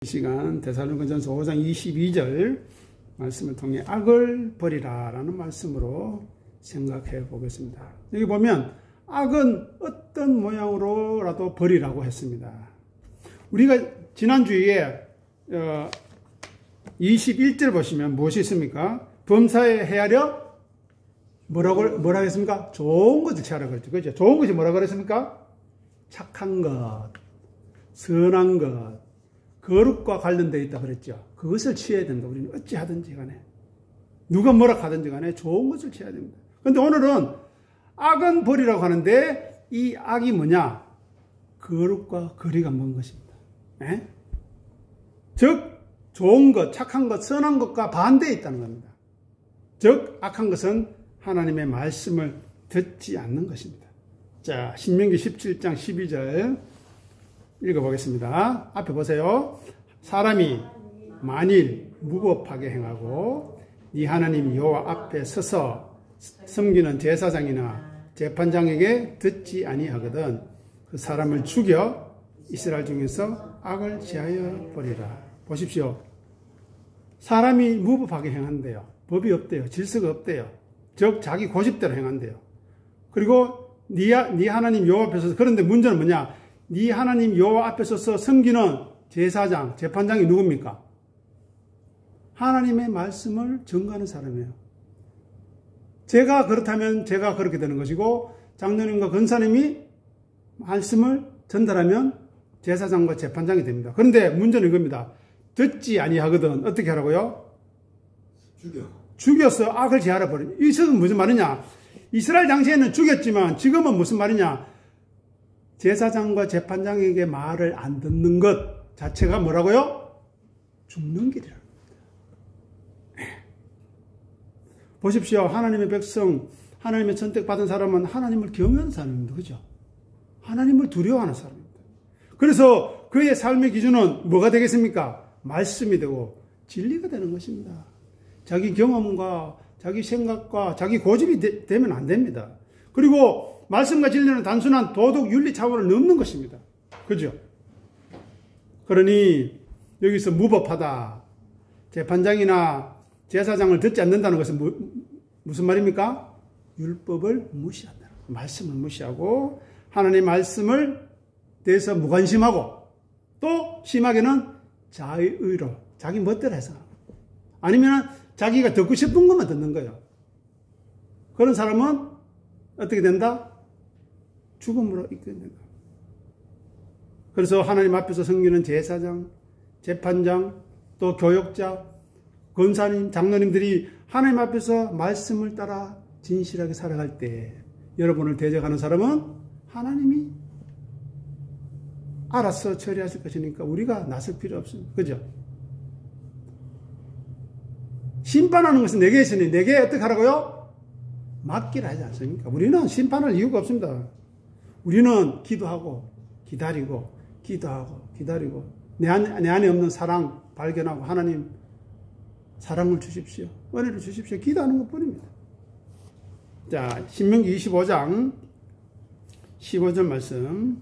이 시간 데살로니가전서 5장 22절 말씀을 통해 악을 버리라 라는 말씀으로 생각해 보겠습니다. 여기 보면 악은 어떤 모양으로라도 버리라고 했습니다. 우리가 지난주에 21절 보시면 무엇이 있습니까? 범사에 헤아려 뭐라고 했습니까? 좋은 것을 취하라고 그랬죠. 그죠? 좋은 것이 뭐라고 그랬습니까? 착한 것, 선한 것, 거룩과 관련되어 있다 그랬죠. 그것을 취해야 된다. 우리는 어찌 하든지 간에. 누가 뭐라 하든지 간에 좋은 것을 취해야 됩니다. 그런데 오늘은 악은 버리라고 하는데 이 악이 뭐냐? 거룩과 거리가 먼 것입니다. 네? 즉 좋은 것, 착한 것, 선한 것과 반대에 있다는 겁니다. 즉 악한 것은 하나님의 말씀을 듣지 않는 것입니다. 자, 신명기 17장 12절 읽어보겠습니다. 앞에 보세요. 사람이 만일 무법하게 행하고 네 하나님 여호와 앞에 서서 섬기는 제사장이나 재판장에게 듣지 아니하거든 그 사람을 죽여 이스라엘 중에서 악을 제하여 버리라. 보십시오. 사람이 무법하게 행한대요. 법이 없대요. 질서가 없대요. 즉 자기 고집대로 행한대요. 그리고 네 하나님 여호와 앞에 서서, 그런데 문제는 뭐냐? 네 하나님 여호와 앞에 서서 섬기는 제사장, 재판장이 누굽니까? 하나님의 말씀을 전가하는 사람이에요. 제가 그렇다면 제가 그렇게 되는 것이고, 장로님과 권사님이 말씀을 전달하면 제사장과 재판장이 됩니다. 그런데 문제는 이겁니다. 듣지 아니하거든 어떻게 하라고요? 죽여서 악을 제하라 버려. 이것은 무슨 말이냐? 이스라엘 당시에는 죽였지만 지금은 무슨 말이냐? 제사장과 재판장에게 말을 안 듣는 것 자체가 뭐라고요? 죽는 길이라는 겁니다. 보십시오. 하나님의 백성, 하나님의 선택받은 사람은 하나님을 경외하는 사람입니다. 그죠? 하나님을 두려워하는 사람입니다. 그래서 그의 삶의 기준은 뭐가 되겠습니까? 말씀이 되고 진리가 되는 것입니다. 자기 경험과 자기 생각과 자기 고집이 되면 안 됩니다. 그리고 말씀과 진리는 단순한 도덕 윤리 차원을 넘는 것입니다. 그죠? 그러니 여기서 무법하다, 재판장이나 제사장을 듣지 않는다는 것은 무슨 말입니까? 율법을 무시한다. 말씀을 무시하고 하나님의 말씀을 대해서 무관심하고 또 심하게는 자의로 자기 멋대로 해서 아니면 자기가 듣고 싶은 것만 듣는 거예요. 그런 사람은 어떻게 된다? 죽음으로 이끌게 된다. 그래서 하나님 앞에서 섬기는 제사장, 재판장, 또 교역자, 권사님, 장로님들이 하나님 앞에서 말씀을 따라 진실하게 살아갈 때 여러분을 대적하는 사람은 하나님이 알아서 처리하실 것이니까 우리가 나설 필요 없습니다. 그죠? 심판하는 것은 내게 있으니 내게 어떻게 하라고요? 맡기라 하지 않습니까? 우리는 심판할 이유가 없습니다. 우리는 기도하고 기다리고 기도하고 기다리고 내 안에 없는 사랑 발견하고 하나님 사랑을 주십시오. 은혜를 주십시오. 기도하는 것뿐입니다. 자, 신명기 25장 15절 말씀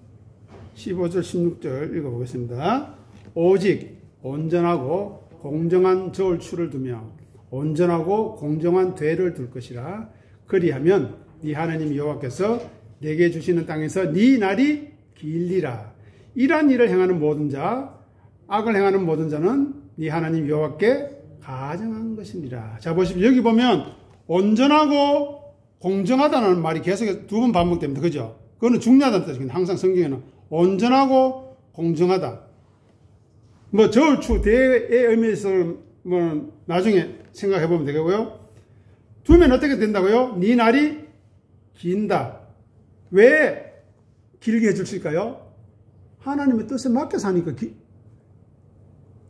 15절 16절 읽어보겠습니다. 오직 온전하고 공정한 저울추를 두며 온전하고 공정한 대를 둘 것이라. 그리하면 네 하나님 여호와께서 내게 주시는 땅에서 네 날이 길리라. 이러한 일을 행하는 모든 자, 악을 행하는 모든 자는 네 하나님 여호와께 가증한 것이니라. 자, 보십시오. 여기 보면 온전하고 공정하다는 말이 계속 두 번 반복됩니다. 그죠? 그거는 중요하다는 뜻입니다. 항상 성경에는 온전하고 공정하다. 뭐 저울추 대의 의미에서 뭐 나중에 생각해 보면 되겠고요. 두면 어떻게 된다고요? 네 날이 긴다. 왜 길게 해주실까요? 하나님의 뜻에 맡겨 사니까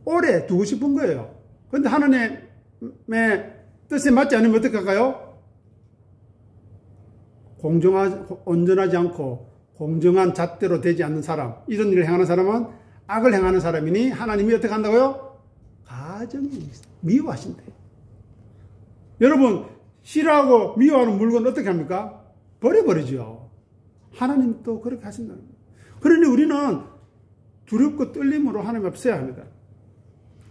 오래 두고 싶은 거예요. 그런데 하나님의 뜻에 맞지 않으면 어떻게 할까요? 온전하지 않고 공정한 잣대로 되지 않는 사람, 이런 일을 행하는 사람은 악을 행하는 사람이니 하나님이 어떻게 한다고요? 가정이 미워하신대요. 여러분, 싫어하고 미워하는 물건 어떻게 합니까? 버려버리죠. 하나님도 그렇게 하신다는 거예요. 그러니 우리는 두렵고 떨림으로 하나님 앞에 서야 합니다.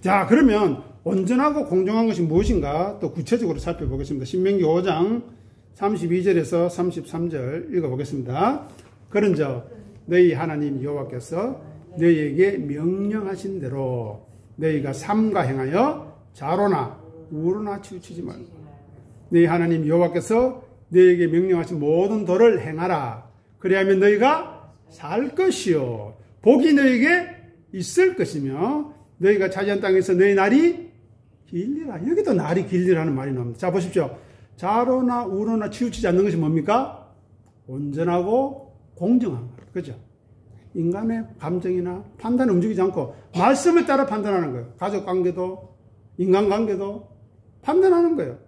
자, 그러면 온전하고 공정한 것이 무엇인가 또 구체적으로 살펴보겠습니다. 신명기 5장 32절에서 33절 읽어보겠습니다. 그런즉 너희 하나님 여호와께서 너희에게 명령하신 대로 너희가 삼가 행하여 좌로나 우로나 치우치지 말고 너희 하나님 여호와께서 너희에게 명령하신 모든 도를 행하라. 그리하면 너희가 살 것이요 복이 너희에게 있을 것이며 너희가 차지한 땅에서 너희 날이 길리라. 여기도 날이 길리라는 말이 나옵니다. 자, 보십시오. 좌로나 우로나 치우치지 않는 것이 뭡니까? 온전하고 공정한 것. 그죠? 인간의 감정이나 판단을 움직이지 않고 말씀에 따라 판단하는 거예요. 가족 관계도 인간관계도 판단하는 거예요.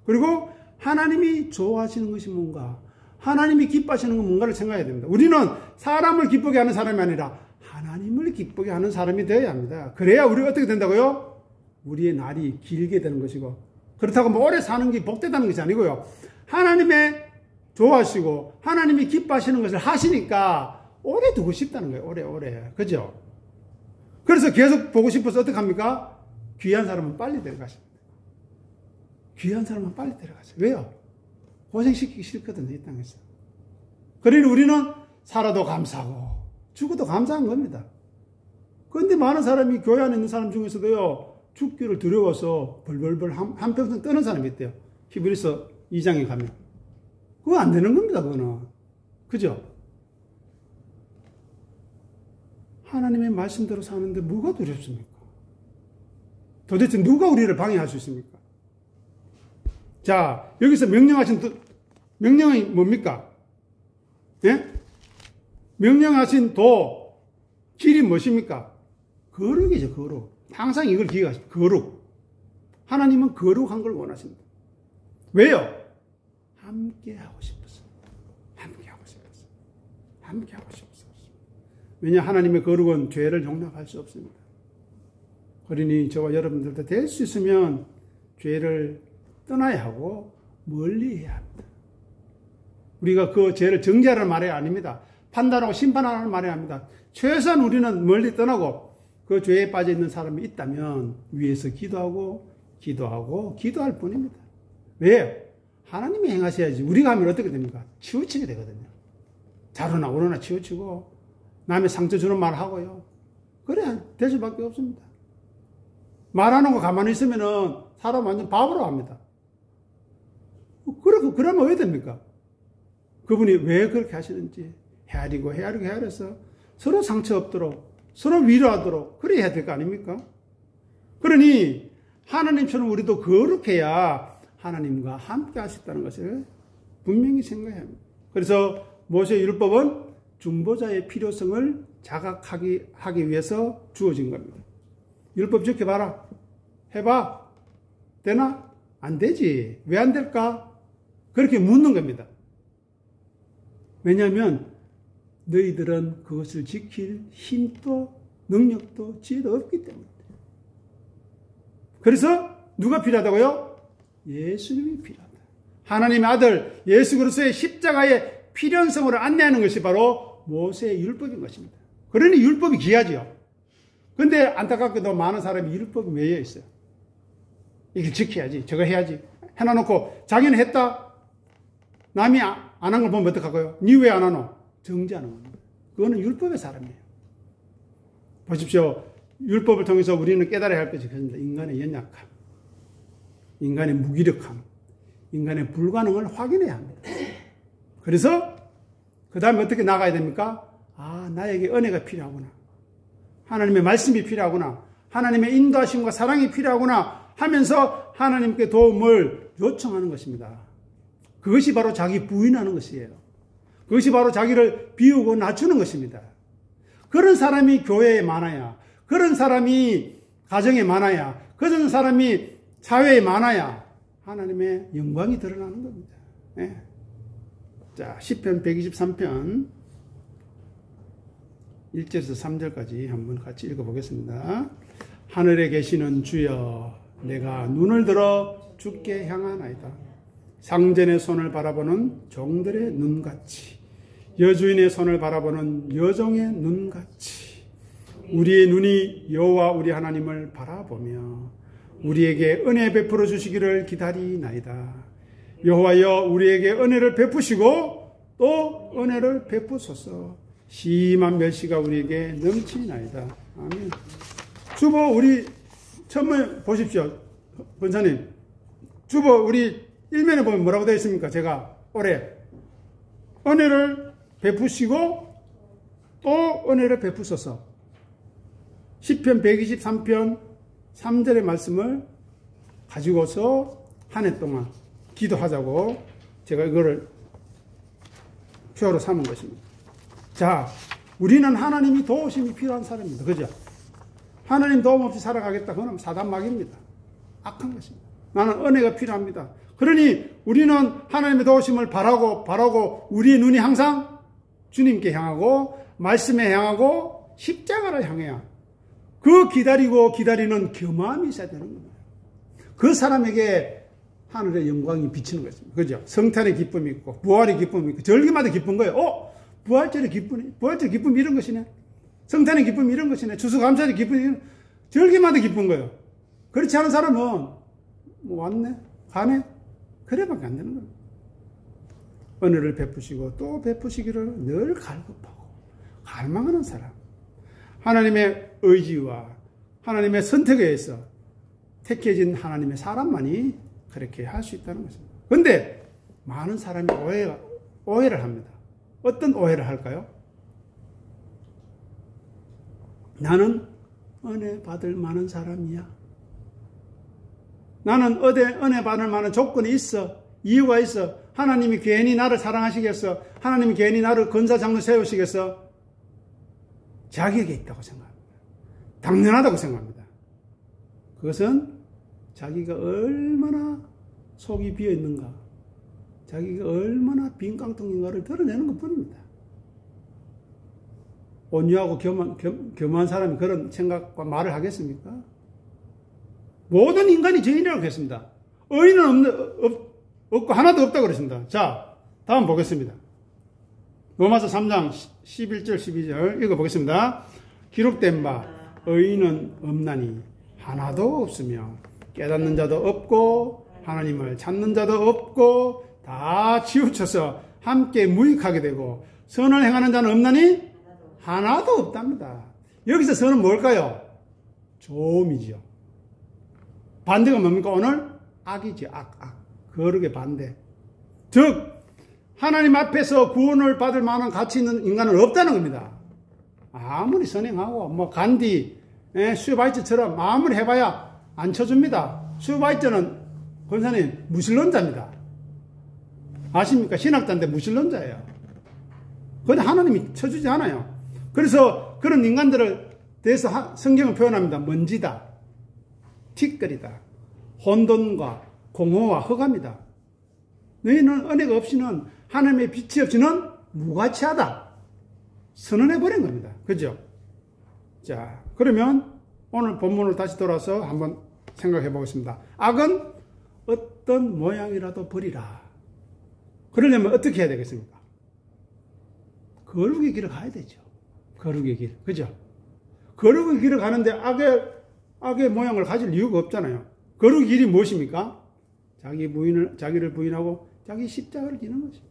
그리고 하나님이 좋아하시는 것이 뭔가, 하나님이 기뻐하시는 건 뭔가를 생각해야 됩니다. 우리는 사람을 기쁘게 하는 사람이 아니라 하나님을 기쁘게 하는 사람이 되어야 합니다. 그래야 우리가 어떻게 된다고요? 우리의 날이 길게 되는 것이고, 그렇다고 뭐 오래 사는 게 복되다는 것이 아니고요. 하나님의 좋아하시고 하나님이 기뻐하시는 것을 하시니까 오래 두고 싶다는 거예요. 오래. 그죠? 그래서 계속 보고 싶어서 어떻게 합니까? 귀한 사람은 빨리 데려가십니다. 귀한 사람은 빨리 데려가세요. 왜요? 고생시키기 싫거든요, 이 땅에서. 그러니 우리는 살아도 감사하고 죽어도 감사한 겁니다. 그런데 많은 사람이 교회 안에 있는 사람 중에서도요, 죽기를 두려워서 벌벌벌 한평생 떠는 사람이 있대요. 히브리서 2장에 가면. 그거 안 되는 겁니다, 그거는. 그죠? 하나님의 말씀대로 사는데 뭐가 두렵습니까? 도대체 누가 우리를 방해할 수 있습니까? 자, 여기서 명령이 뭡니까? 예? 명령하신 길이 무엇입니까? 거룩이죠, 거룩. 항상 이걸 기억하십시오. 거룩. 하나님은 거룩한 걸 원하십니다. 왜요? 함께 하고 싶어서. 왜냐, 하나님의 거룩은 죄를 용납할 수 없습니다. 그러니 저와 여러분들도 될 수 있으면 죄를 떠나야 하고 멀리 해야 합니다. 우리가 그 죄를 정죄하라는 말이 아닙니다. 판단하고 심판하라는 말이 아닙니다. 최소한 우리는 멀리 떠나고 그 죄에 빠져 있는 사람이 있다면 위에서 기도할 뿐입니다. 왜요? 하나님이 행하셔야지. 우리가 하면 어떻게 됩니까? 치우치게 되거든요. 자로나 우로나 치우치고 남의 상처 주는 말 하고요. 그래야 될 수밖에 없습니다. 말하는 거 가만히 있으면은 사람 완전 바보로 합니다. 그러면 왜 됩니까? 그분이 왜 그렇게 하시는지 헤아려서 서로 상처 없도록, 서로 위로하도록 그래야 될 거 아닙니까? 그러니 하나님처럼 우리도 거룩해야 하나님과 함께 하셨다는 것을 분명히 생각해야 합니다. 그래서 모세의 율법은 중보자의 필요성을 자각하기 위해서 주어진 겁니다. 율법 지켜봐라. 해봐. 되나? 안 되지. 왜 안 될까? 그렇게 묻는 겁니다. 왜냐하면 너희들은 그것을 지킬 힘도 능력도 지혜도 없기 때문에. 그래서 누가 필요하다고요? 예수님이 필요하다. 하나님의 아들 예수 그리스도의 십자가의 필연성을 안내하는 것이 바로 모세의 율법인 것입니다. 그러니 율법이 귀하지요. 그런데 안타깝게도 많은 사람이 율법에 매여 있어요. 이걸 지켜야지, 저거 해야지 해놔놓고 자기는 했다. 남이 안 한 걸 보면 어떡하고요? 니 왜 안 하노? 정죄하는 겁니다. 그거는 율법의 사람이에요. 보십시오. 율법을 통해서 우리는 깨달아야 할 것이 그렇습니다. 인간의 연약함, 인간의 무기력함, 인간의 불가능을 확인해야 합니다. 그래서 그 다음에 어떻게 나가야 됩니까? 나에게 은혜가 필요하구나. 하나님의 말씀이 필요하구나. 하나님의 인도하심과 사랑이 필요하구나 하면서 하나님께 도움을 요청하는 것입니다. 그것이 바로 자기 부인하는 것이에요. 그것이 바로 자기를 비우고 낮추는 것입니다. 그런 사람이 교회에 많아야, 그런 사람이 가정에 많아야, 그런 사람이 사회에 많아야 하나님의 영광이 드러나는 겁니다. 네. 자, 시편 123편 1절에서 3절까지 한번 같이 읽어보겠습니다. 하늘에 계시는 주여, 내가 눈을 들어 주께 향하나이다. 상전의 손을 바라보는 종들의 눈같이, 여주인의 손을 바라보는 여종의 눈같이, 우리의 눈이 여호와 우리 하나님을 바라보며 우리에게 은혜 베풀어 주시기를 기다리나이다. 여호와여 우리에게 은혜를 베푸시고 또 은혜를 베푸소서. 심한 멸시가 우리에게 넘치나이다. 아멘. 주보 우리 처음에 보십시오. 권사님. 주보 우리 일면에 보면 뭐라고 되어 있습니까? 제가 올해 은혜를 베푸시고 또 은혜를 베푸소서. 시편 123편 3절의 말씀을 가지고서 한 해 동안 기도하자고 제가 이거를 표로 삼은 것입니다. 자, 우리는 하나님이 도우심이 필요한 사람입니다. 그죠? 하나님 도움 없이 살아가겠다. 그건 사단막입니다. 악한 것입니다. 나는 은혜가 필요합니다. 그러니 우리는 하나님의 도우심을 바라고 우리의 눈이 항상 주님께 향하고 말씀에 향하고 십자가를 향해야 그 기다리는 겸함이 있어야 되는 겁니다. 그 사람에게 하늘의 영광이 비치는 것입니다. 그죠? 성탄의 기쁨이 있고 부활의 기쁨이 있고 절기마다 기쁜 거예요. 부활절의 기쁨이 이런 것이네. 성탄의 기쁨이 이런 것이네. 추수감사의 기쁨이 절기마다 기쁜 거예요. 그렇지 않은 사람은 뭐 왔네? 가네? 그래밖에 안 되는 거예요. 은혜를 베푸시고 또 베푸시기를 늘 갈급하고 갈망하는 사람. 하나님의 의지와 하나님의 선택에 의해서 택해진 하나님의 사람만이 그렇게 할 수 있다는 것입니다. 그런데 많은 사람이 오해를 합니다. 어떤 오해를 할까요? 나는 은혜 받을 만한 사람이야. 나는 은혜 받을 만한 조건이 있어. 이유가 있어. 하나님이 괜히 나를 사랑하시겠어. 하나님이 괜히 나를 권사장로 세우시겠어. 자격이 있다고 생각합니다. 당연하다고 생각합니다. 그것은 자기가 얼마나 속이 비어 있는가, 자기가 얼마나 빈 깡통인가를 드러내는 것뿐입니다. 온유하고 겸허한 사람이 그런 생각과 말을 하겠습니까? 모든 인간이 죄인이라고 했습니다. 의인은 없고 하나도 없다고 그랬습니다. 자, 다음 보겠습니다. 로마서 3장 11절 12절 읽어보겠습니다. 기록된 바 의인은 없나니 하나도 없으며 깨닫는 자도 없고 하나님을 찾는 자도 없고 다 치우쳐서 함께 무익하게 되고 선을 행하는 자는 없나니 하나도 없답니다. 여기서 선은 뭘까요? 조음이죠. 반대가 뭡니까? 오늘 악이죠. 악. 거룩의 반대. 즉 하나님 앞에서 구원을 받을 만한 가치 있는 인간은 없다는 겁니다. 아무리 선행하고 뭐 간디, 슈바이처처럼 아무리 해봐야 안 쳐줍니다. 슈바이처는 권사님 무신론자입니다. 아십니까? 신학자인데 무신론자예요. 그런데 하나님이 쳐주지 않아요. 그래서 그런 인간들을 대해서 성경은 표현합니다. 먼지다, 티끌이다, 혼돈과 공허와 흑암이다. 너희는 은혜가 없이는 하나님의 빛이 없이는 무가치하다. 선언해버린 겁니다. 그죠? 자, 그러면 오늘 본문을 다시 돌아서 한번 생각해 보겠습니다. 악은 어떤 모양이라도 버리라. 그러려면 어떻게 해야 되겠습니까? 거룩의 길을 가야 되죠. 거룩의 길. 그죠? 거룩의 길을 가는데 악의 모양을 가질 이유가 없잖아요. 거룩의 길이 무엇입니까? 자기를 부인하고 자기 십자가를 지는 것입니다.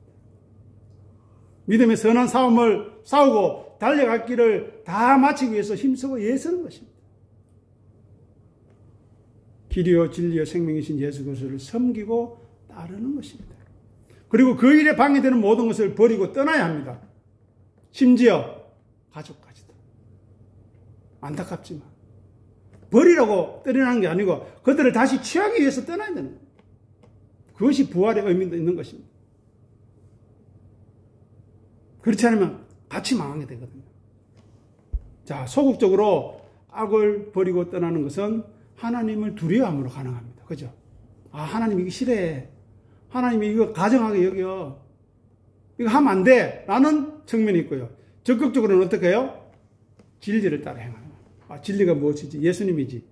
믿음의 선한 싸움을 싸우고 달려갈 길을 다 마치기 위해서 힘쓰고 애쓰는 것입니다. 길이요 진리요 생명이신 예수 그리스도를 섬기고 따르는 것입니다. 그리고 그 일에 방해되는 모든 것을 버리고 떠나야 합니다. 심지어 가족까지도. 안타깝지만 버리라고 떠나는 게 아니고 그들을 다시 취하기 위해서 떠나야 되는 거예요. 그것이 부활의 의미도 있는 것입니다. 그렇지 않으면 같이 망하게 되거든요. 자, 소극적으로 악을 버리고 떠나는 것은 하나님을 두려워함으로 가능합니다. 그죠? 아, 하나님 이거 싫어해. 하나님이 이거 가정하게 여겨. 이거 하면 안 돼. 라는 측면이 있고요. 적극적으로는 어떻게 해요? 진리를 따라 행하는 거예요. 아, 진리가 무엇이지? 예수님이지.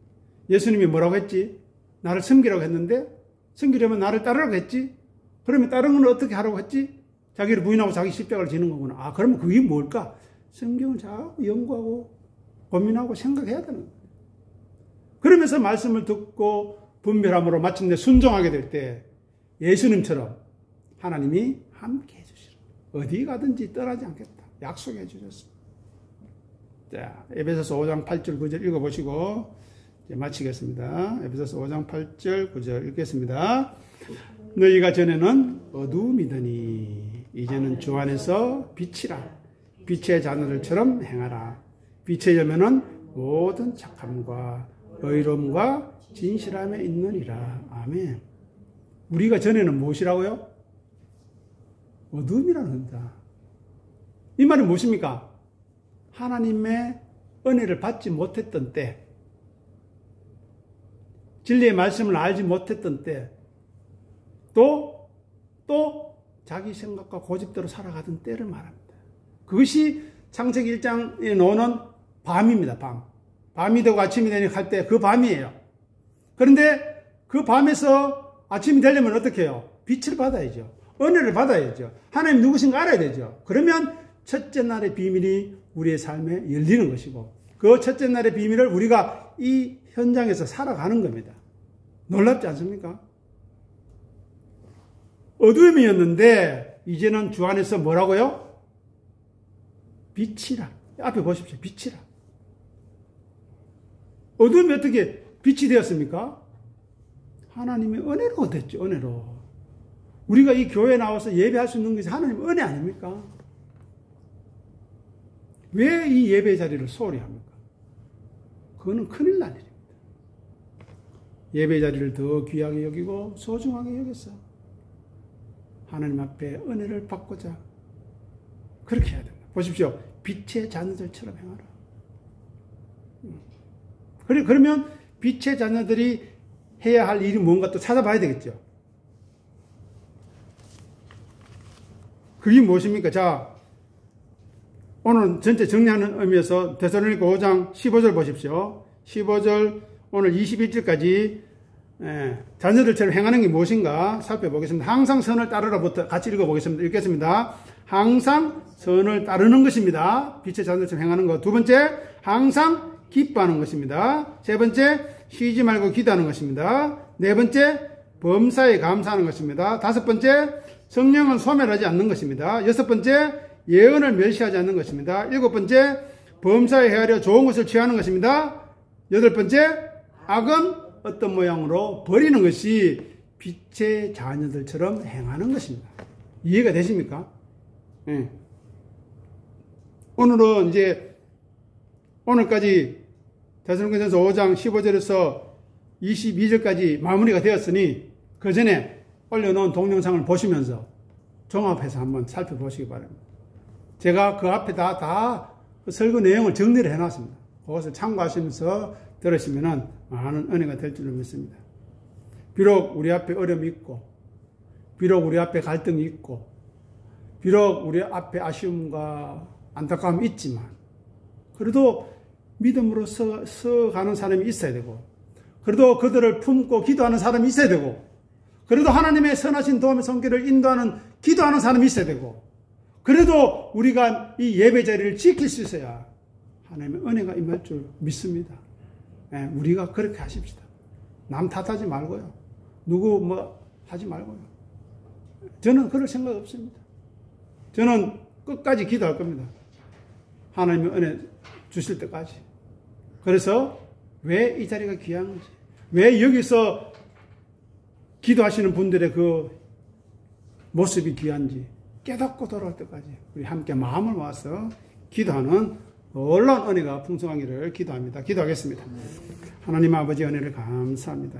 예수님이 뭐라고 했지? 나를 섬기라고 했는데 섬기려면 나를 따르라고 했지? 그러면 다른 건 어떻게 하라고 했지? 자기를 부인하고 자기 십자가를 지는 거구나. 아, 그러면 그게 뭘까? 성경을 자꾸 연구하고 고민하고 생각해야 되는 거예요. 그러면서 말씀을 듣고 분별함으로 마침내 순종하게 될 때 예수님처럼 하나님이 함께 해주시라. 어디 가든지 떠나지 않겠다. 약속해 주셨습니다. 자, 에베소서 5장 8절 9절 읽어보시고 이제 마치겠습니다. 에베소서 5장 8절 9절 읽겠습니다. 너희가 전에는 어두움이더니 이제는 주 안에서 빛이라. 빛의 자녀들처럼 행하라. 빛의 열매는 모든 착함과 의로움과 진실함에 있느니라. 아멘. 우리가 전에는 무엇이라고요? 어두움이라는 겁니다. 이 말이 무엇입니까? 하나님의 은혜를 받지 못했던 때, 진리의 말씀을 알지 못했던 때, 또 자기 생각과 고집대로 살아가던 때를 말합니다. 그것이 창세기 1장에 나오는 밤입니다. 밤이 되고 아침이 되니 할 때 그 밤이에요. 그런데 그 밤에서 아침이 되려면 어떻게 해요? 빛을 받아야죠. 은혜를 받아야죠. 하나님 누구신가 알아야 되죠. 그러면 첫째 날의 비밀이 우리의 삶에 열리는 것이고 그 첫째 날의 비밀을 우리가 이 현장에서 살아가는 겁니다. 놀랍지 않습니까? 어두움이었는데 이제는 주 안에서 뭐라고요? 빛이라. 앞에 보십시오. 빛이라. 어두움이 어떻게 빛이 되었습니까? 하나님의 은혜로 됐죠. 은혜로. 우리가 이 교회에 나와서 예배할 수 있는 것이 하나님의 은혜 아닙니까? 왜 이 예배 자리를 소홀히 합니까? 그거는 큰일 날 일입니다. 예배 자리를 더 귀하게 여기고 소중하게 여겼어. 하나님 앞에 은혜를 받고자 그렇게 해야 됩니다. 보십시오. 빛의 자녀들처럼 행하라. 그러면 빛의 자녀들이 해야 할 일이 뭔가 또 찾아봐야 되겠죠. 그게 무엇입니까? 자, 오늘 전체 정리하는 의미에서 데살로니가 5장 15절 보십시오. 15절 오늘 21절까지 자녀들처럼 행하는 게 무엇인가 살펴보겠습니다. 항상 선을 따르라부터 같이 읽어보겠습니다. 읽겠습니다. 항상 선을 따르는 것입니다. 빛의 자녀들처럼 행하는 것. 두 번째, 항상 기뻐하는 것입니다. 세 번째, 쉬지 말고 기도하는 것입니다. 네 번째, 범사에 감사하는 것입니다. 다섯 번째, 성령을 소멸하지 않는 것입니다. 여섯 번째, 예언을 멸시하지 않는 것입니다. 일곱 번째, 범사에 헤아려 좋은 것을 취하는 것입니다. 여덟 번째, 악은 어떤 모양으로 버리는 것이 빛의 자녀들처럼 행하는 것입니다. 이해가 되십니까? 네. 오늘은 이제 오늘까지 데살로니가전서 5장 15절에서 22절까지 마무리가 되었으니 그 전에 올려놓은 동영상을 보시면서 종합해서 한번 살펴보시기 바랍니다. 제가 그 앞에 다 그 설교 내용을 정리를 해놨습니다. 그것을 참고하시면서 들으시면 많은 은혜가 될 줄로 믿습니다. 비록 우리 앞에 어려움이 있고, 비록 우리 앞에 갈등이 있고, 비록 우리 앞에 아쉬움과 안타까움이 있지만, 그래도 믿음으로 서가는 사람이 있어야 되고, 그래도 그들을 품고 기도하는 사람이 있어야 되고, 그래도 하나님의 선하신 도움의 손길을 인도하는 기도하는 사람이 있어야 되고, 그래도 우리가 이 예배 자리를 지킬 수 있어야 하나님의 은혜가 임할 줄 믿습니다. 우리가 그렇게 하십시다. 남 탓하지 말고요. 누구 뭐 하지 말고요. 저는 그럴 생각 없습니다. 저는 끝까지 기도할 겁니다. 하나님의 은혜 주실 때까지. 그래서 왜 이 자리가 귀한지, 왜 여기서 기도하시는 분들의 그 모습이 귀한지 깨닫고 돌아올 때까지 우리 함께 마음을 모아서 기도하는 놀라운 은혜가 풍성하기를 기도합니다. 기도하겠습니다. 하나님 아버지 은혜를 감사합니다.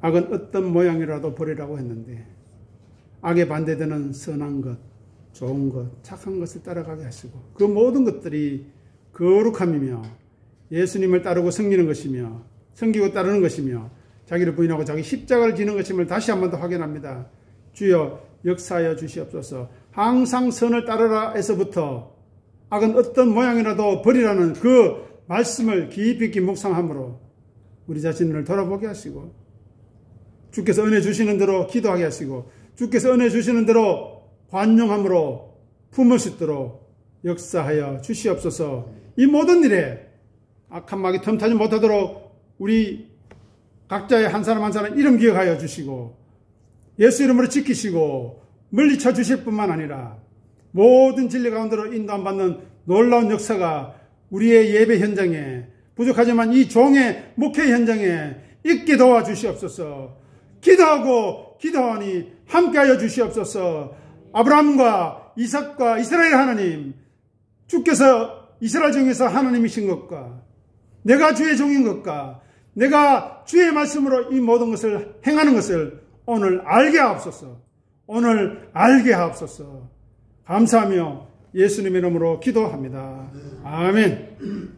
악은 어떤 모양이라도 버리라고 했는데 악에 반대되는 선한 것, 좋은 것, 착한 것을 따라가게 하시고 그 모든 것들이 거룩함이며 예수님을 따르고 섬기는 것이며 섬기고 따르는 것이며 자기를 부인하고 자기 십자가를 지는 것임을 다시 한 번 더 확인합니다. 주여 역사하여 주시옵소서. 항상 선을 따르라에서부터 악은 어떤 모양이라도 버리라는 그 말씀을 깊이 있게 묵상함으로 우리 자신을 돌아보게 하시고 주께서 은혜 주시는 대로 기도하게 하시고 주께서 은혜 주시는 대로 관용함으로 품을 수 있도록 역사하여 주시옵소서. 이 모든 일에 악한 마귀 틈타지 못하도록 우리 각자의 한 사람 한 사람 이름 기억하여 주시고 예수 이름으로 지키시고 물리쳐 주실 뿐만 아니라 모든 진리 가운데로 인도받는 놀라운 역사가 우리의 예배 현장에 부족하지만 이 종의 목회 현장에 있게 도와주시옵소서. 기도하고 기도하니 함께하여 주시옵소서. 아브라함과 이삭과 이스라엘 하나님, 주께서 이스라엘 중에서 하나님이신 것과 내가 주의 종인 것과 내가 주의 말씀으로 이 모든 것을 행하는 것을 오늘 알게 하옵소서. 오늘 알게 하옵소서. 감사하며 예수님의 이름으로 기도합니다. 아멘.